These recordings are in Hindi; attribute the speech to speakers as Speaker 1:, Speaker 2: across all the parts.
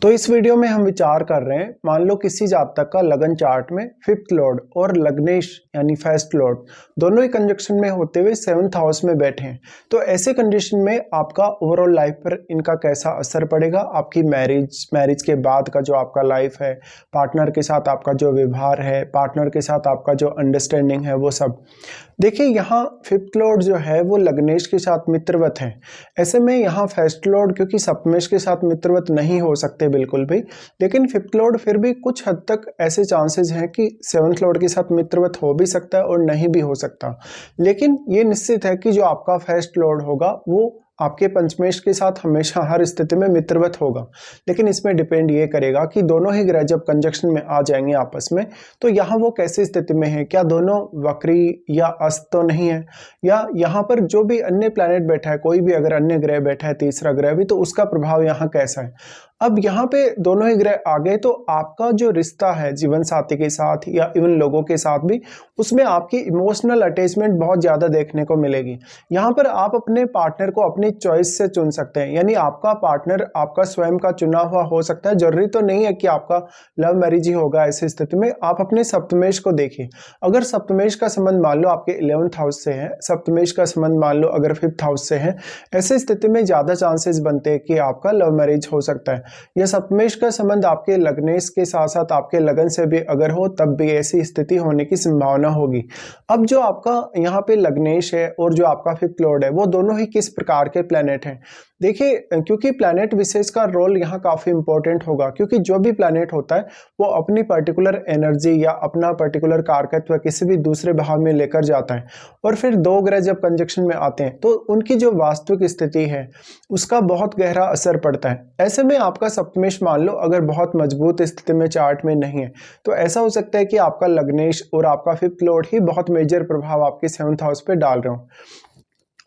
Speaker 1: तो इस वीडियो में हम विचार कर रहे हैं, मान लो किसी जातक का लगन चार्ट में फिफ्थ लॉर्ड और लग्नेश यानी फर्स्ट लॉर्ड दोनों ही कंजक्शन में होते हुए सेवंथ हाउस में बैठे हैं। तो ऐसे कंडीशन में आपका ओवरऑल लाइफ पर इनका कैसा असर पड़ेगा, आपकी मैरिज के बाद का जो आपका लाइफ है, पार्टनर के साथ आपका जो व्यवहार है, पार्टनर के साथ आपका जो अंडरस्टैंडिंग है, वो सब। देखिए, यहाँ फिफ्थ लॉर्ड जो है वो लग्नेश के साथ मित्रवत है। ऐसे में यहाँ फर्स्ट लॉर्ड क्योंकि सप्तमेश के साथ मित्रवत नहीं हो सकते बिल्कुल भी, लेकिन फिफ्थ लॉर्ड फिर भी कुछ हद तक ऐसे चांसेस हैं कि सेवंथ लॉर्ड के साथ मित्रवत हो भी सकता है और नहीं भी हो सकता। लेकिन ये निश्चित है कि जो आपका फर्स्ट लॉर्ड होगा वो आपके पंचमेश के साथ हमेशा हर स्थिति में मित्रवत होगा। लेकिन इसमें डिपेंड ये करेगा कि दोनों ही ग्रह जब कंजक्शन में आ जाएंगे आपस में, तो यहाँ वो कैसी स्थिति में है, क्या दोनों वक्री या अस्त तो नहीं है, या यहाँ पर जो भी अन्य प्लैनेट बैठा है, कोई भी अगर अन्य ग्रह बैठा है, तीसरा ग्रह भी, तो उसका प्रभाव यहाँ कैसा है। अब यहाँ पे दोनों ही ग्रह आ गए तो आपका जो रिश्ता है जीवन साथी के साथ या इवन लोगों के साथ भी, उसमें आपकी इमोशनल अटैचमेंट बहुत ज़्यादा देखने को मिलेगी। यहाँ पर आप अपने पार्टनर को अपनी चॉइस से चुन सकते हैं, यानी आपका पार्टनर आपका स्वयं का चुना हुआ हो सकता है। जरूरी तो नहीं है कि आपका लव मैरिज ही होगा। ऐसी स्थिति में आप अपने सप्तमेश को देखिए। अगर सप्तमेश का संबंध मान लो आपके 11th हाउस से है, सप्तमेश का संबंध मान लो अगर 5th हाउस से है, ऐसी स्थिति में ज़्यादा चांसेस बनते हैं कि आपका लव मैरिज हो सकता है। यह सप्तमेश का संबंध आपके लग्नेश के साथ साथ आपके लगन से भी अगर हो, तब भी ऐसी स्थिति होने की संभावना होगी। अब जो आपका यहाँ पे लग्नेश है और जो आपका फिफ्थ लॉर्ड है, वो दोनों ही किस प्रकार के प्लैनेट हैं। देखिए, क्योंकि प्लैनेट विशेष का रोल यहाँ काफ़ी इंपॉर्टेंट होगा, क्योंकि जो भी प्लैनेट होता है वो अपनी पर्टिकुलर एनर्जी या अपना पर्टिकुलर कारकत्व किसी भी दूसरे भाव में लेकर जाता है, और फिर दो ग्रह जब कंजक्शन में आते हैं तो उनकी जो वास्तविक स्थिति है उसका बहुत गहरा असर पड़ता है। ऐसे में आपका सप्तमेश मान लो अगर बहुत मजबूत स्थिति में चार्ट में नहीं है, तो ऐसा हो सकता है कि आपका लग्नेश और आपका फिफ्थ लॉर्ड ही बहुत मेजर प्रभाव आपके सेवंथ हाउस पे डाल रहे हो।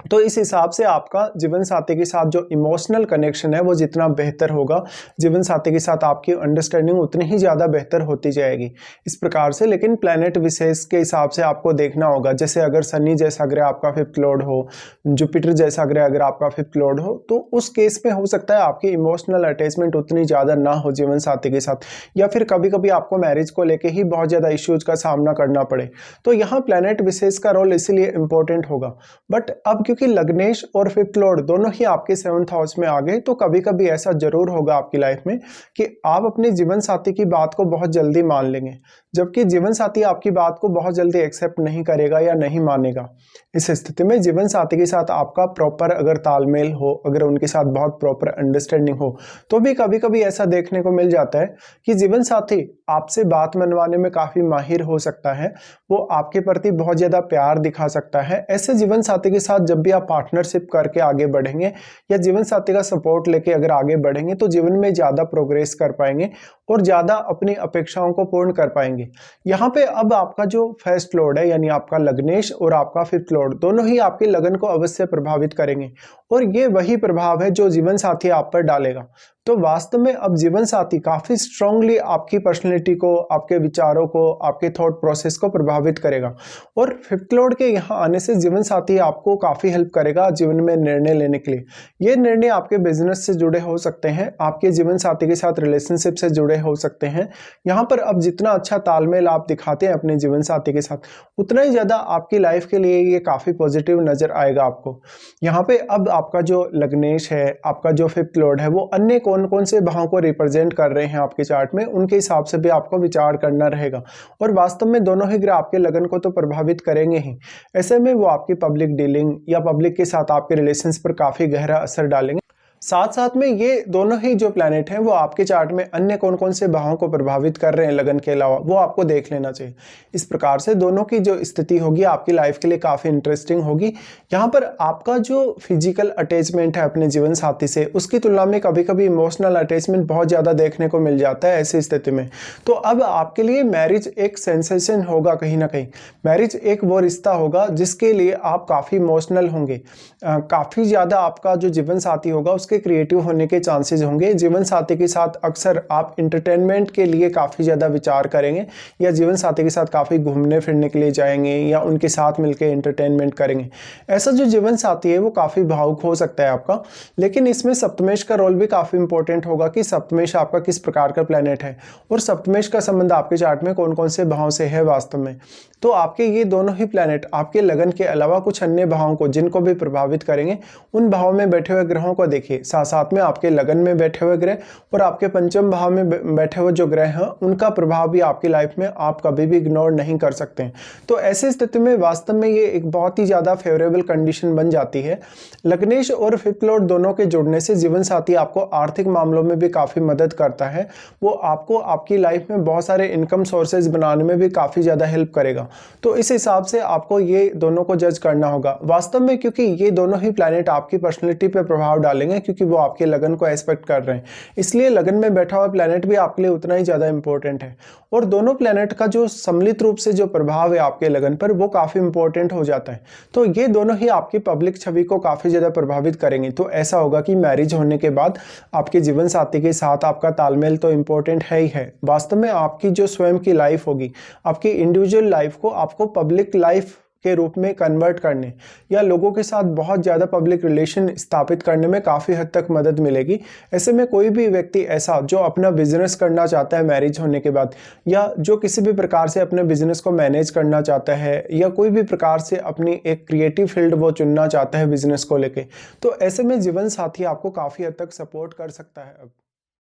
Speaker 1: तो इस हिसाब से आपका जीवन साथी के साथ जो इमोशनल कनेक्शन है वो जितना बेहतर होगा, जीवन साथी के साथ आपकी अंडरस्टैंडिंग उतनी ही ज़्यादा बेहतर होती जाएगी इस प्रकार से। लेकिन प्लैनेट विशेष के हिसाब से आपको देखना होगा। जैसे अगर शनि जैसा ग्रह आपका फिफ्थ लॉर्ड हो, जुपिटर जैसा ग्रह अगर आपका फिफ्थ लॉर्ड हो, तो उस केस में हो सकता है आपकी इमोशनल अटैचमेंट उतनी ज़्यादा ना हो जीवन साथी के साथ, या फिर कभी कभी आपको मैरिज को लेकर ही बहुत ज़्यादा इश्यूज का सामना करना पड़े। तो यहाँ प्लैनेट विशेष का रोल इसीलिए इंपॉर्टेंट होगा। बट अब क्योंकि लग्नेश और फिफ्थ लॉर्ड दोनों ही आपके सेवंथ हाउस में आ गए, तो कभी कभी ऐसा जरूर होगा आपकी लाइफ में कि आप अपने जीवन साथी की बात को बहुत जल्दी मान लेंगे, जबकि जीवन साथी आपकी बात को बहुत जल्दी एक्सेप्ट नहीं करेगा या नहीं मानेगा। इस स्थिति में जीवन साथी के साथ आपका प्रॉपर अगर तालमेल हो, अगर उनके साथ बहुत प्रॉपर अंडरस्टैंडिंग हो, तो भी कभी कभी ऐसा देखने को मिल जाता है कि जीवन साथी आपसे बात मनवाने में काफी माहिर हो सकता है, वो आपके प्रति बहुत ज्यादा प्यार दिखा सकता है। ऐसे जीवन साथी के साथ जब भी आप पार्टनरशिप करके आगे बढ़ेंगे या जीवन साथी का सपोर्ट लेके अगर आगे बढ़ेंगे, तो जीवन में ज्यादा प्रोग्रेस कर पाएंगे और ज्यादा अपनी अपेक्षाओं को पूर्ण कर पाएंगे। यहाँ पे अब आपका जो फर्स्ट लॉर्ड है यानी आपका लग्नेश और आपका फिफ्थ लॉर्ड दोनों ही आपके लगन को अवश्य प्रभावित करेंगे, और ये वही प्रभाव है जो जीवन साथी आप पर डालेगा। तो वास्तव में अब जीवन साथी काफी स्ट्रांगली आपकी पर्सनैलिटी को, आपके विचारों को, आपके थॉट प्रोसेस को प्रभावित करेगा। और फिफ्थ लॉर्ड के यहाँ आने से जीवन साथी आपको काफी हेल्प करेगा जीवन में निर्णय लेने के लिए। ये निर्णय आपके बिजनेस से जुड़े हो सकते हैं, आपके जीवन साथी के साथ रिलेशनशिप से जुड़े हो सकते हैं। यहाँ पर अब जितना अच्छा तालमेल आप दिखाते हैं अपने जीवन साथी के साथ, उतना ही ज्यादा आपकी लाइफ के लिए ये काफी पॉजिटिव नजर आएगा आपको। यहाँ पे अब आपका जो लग्नेश है, आपका जो फिफ्थ लॉर्ड है, वो अन्य कौन कौन से भाव को रिप्रेजेंट कर रहे हैं आपके चार्ट में, उनके हिसाब से भी आपको विचार करना रहेगा। और वास्तव में दोनों ही ग्रह आपके लगन को तो प्रभावित करेंगे ही, ऐसे में वो आपकी पब्लिक डीलिंग या पब्लिक के साथ आपके रिलेशंस पर काफी गहरा असर डालेंगे। साथ साथ में ये दोनों ही जो प्लैनेट हैं वो आपके चार्ट में अन्य कौन कौन से भावों को प्रभावित कर रहे हैं लगन के अलावा, वो आपको देख लेना चाहिए। इस प्रकार से दोनों की जो स्थिति होगी आपकी लाइफ के लिए काफ़ी इंटरेस्टिंग होगी। यहाँ पर आपका जो फिजिकल अटैचमेंट है अपने जीवन साथी से, उसकी तुलना में कभी कभी इमोशनल अटैचमेंट बहुत ज़्यादा देखने को मिल जाता है ऐसी स्थिति में। तो अब आपके लिए मैरिज एक सेंसेशन होगा, कहीं ना कहीं मैरिज एक वो रिश्ता होगा जिसके लिए आप काफ़ी इमोशनल होंगे। काफ़ी ज़्यादा आपका जो जीवन साथी होगा उसके क्रिएटिव होने के चांसेस होंगे। जीवन साथी के साथ अक्सर आप इंटरटेनमेंट के लिए काफ़ी ज़्यादा विचार करेंगे या जीवन साथी के साथ काफ़ी घूमने फिरने के लिए जाएंगे या उनके साथ मिलकर एंटरटेनमेंट करेंगे। ऐसा जो जीवन साथी है वो काफ़ी भावुक हो सकता है आपका, लेकिन इसमें सप्तमेश का रोल भी काफ़ी इंपॉर्टेंट होगा कि सप्तमेश आपका किस प्रकार का प्लैनेट है और सप्तमेश का संबंध आपके चार्ट में कौन कौन से भाव से है वास्तव में। तो आपके ये दोनों ही प्लैनेट आपके लगन के अलावा कुछ अन्य भावों को जिनको भी प्रभावित करेंगे उन भावों में बैठे हुए ग्रहों को देखिए। साथ साथ में आपके लगन में बैठे हुए ग्रह और आपके पंचम भाव में बैठे हुए जो ग्रह हैं उनका प्रभाव भी आपकी लाइफ में आप कभी भी इग्नोर नहीं कर सकते हैं। तो ऐसी स्थिति में वास्तव में ये एक बहुत ही ज़्यादा फेवरेबल कंडीशन बन जाती है। लग्नेश और फिफ्थ लॉर्ड दोनों के जुड़ने से जीवन साथी आपको आर्थिक मामलों में भी काफ़ी मदद करता है। वो आपको आपकी लाइफ में बहुत सारे इनकम सोर्सेज बनाने में भी काफ़ी ज़्यादा हेल्प करेगा। तो इस हिसाब से आपको ये दोनों को जज करना होगा वास्तव में, क्योंकि ये दोनों ही प्लैनेट आपकी पर्सनैलिटी पे प्रभाव डालेंगे क्योंकि वो आपके लगन को एस्पेक्ट कर रहे हैं। इसलिए लगन में बैठा हुआ प्लैनेट भी आपके लिए उतना ही ज़्यादा इंपॉर्टेंट है और दोनों प्लैनेट का जो सम्मिलित रूप से जो प्रभाव है आपके लगन पर वो काफ़ी इंपॉर्टेंट हो जाता है। तो ये दोनों ही आपकी पब्लिक छवि को काफ़ी ज़्यादा प्रभावित करेंगे। तो ऐसा होगा कि मैरिज होने के बाद आपके जीवन साथी के साथ आपका तालमेल तो इंपॉर्टेंट है ही है। वास्तव में आपकी जो स्वयं की लाइफ होगी, आपकी इंडिविजुअल लाइफ को आपको पब्लिक लाइफ के रूप में कन्वर्ट करने या लोगों के साथ बहुत ज़्यादा पब्लिक रिलेशन स्थापित करने में काफ़ी हद तक मदद मिलेगी। ऐसे में कोई भी व्यक्ति ऐसा जो अपना बिजनेस करना चाहता है मैरिज होने के बाद, या जो किसी भी प्रकार से अपने बिजनेस को मैनेज करना चाहता है, या कोई भी प्रकार से अपनी एक क्रिएटिव फील्ड वो चुनना चाहता है बिजनेस को लेके, तो ऐसे में जीवन साथी आपको काफ़ी हद तक सपोर्ट कर सकता है। अब